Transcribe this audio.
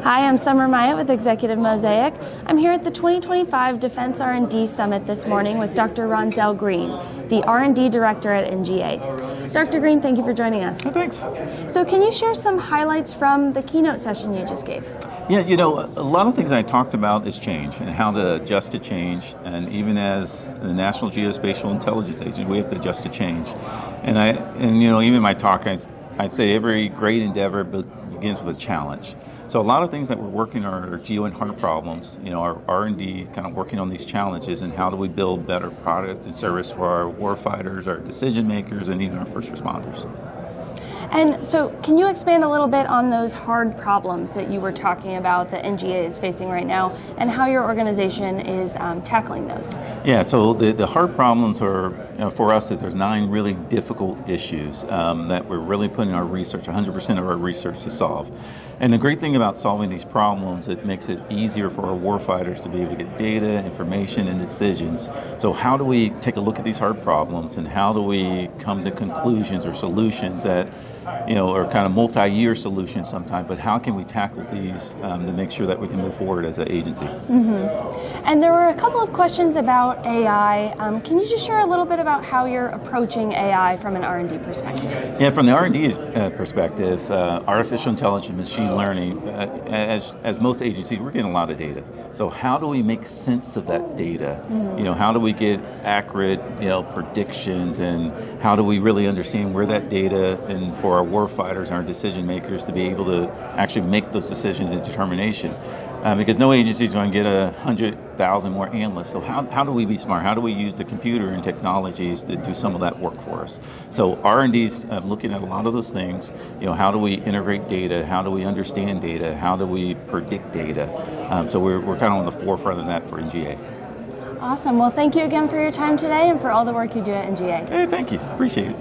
Hi, I'm Summer Myatt with Executive Mosaic. I'm here at the 2025 Defense R&D Summit this morning with Dr. Ronzelle Green, the R&D Director at NGA. Dr. Green, thank you for joining us. Oh, thanks. So can you share some highlights from the keynote session you just gave? Yeah, a lot of things I talked about is change and how to adjust to change. And even as the National Geospatial-Intelligence Agency, we have to adjust to change. And even in my talk, I'd say every great endeavor begins with a challenge. So a lot of things that we're working on are geo and hard problems. Our R&D kind of working on these challenges and how do we build better product and service for our warfighters, our decision makers, and even our first responders. And so can you expand a little bit on those hard problems that you were talking about that NGA is facing right now and how your organization is tackling those? Yeah, so the hard problems are, for us, that there's 9 really difficult issues that we're really putting our research, 100% of our research to solve. And the great thing about solving these problems, it makes it easier for our warfighters to be able to get data, information, and decisions. So how do we take a look at these hard problems and how do we come to conclusions or solutions that are kind of multi-year solutions sometimes, but how can we tackle these to make sure that we can move forward as an agency? Mm-hmm. And there were a couple of questions about AI. Can you just share a little bit about how you're approaching AI from an R&D perspective? Yeah, from the R&D perspective, artificial intelligence, machine learning, as most agencies, we're getting a lot of data. So how do we make sense of that data? Mm-hmm. How do we get accurate, predictions, and how do we really understand where that data and for our warfighters and our decision makers to be able to actually make those decisions and determination. Because no agency is going to get 100,000 more analysts. So how do we be smart? How do we use the computer and technologies to do some of that work for us? So R&D's looking at a lot of those things. How do we integrate data? How do we understand data? How do we predict data? So we're kind of on the forefront of that for NGA. Awesome. Well, thank you again for your time today and for all the work you do at NGA. Hey, thank you. Appreciate it.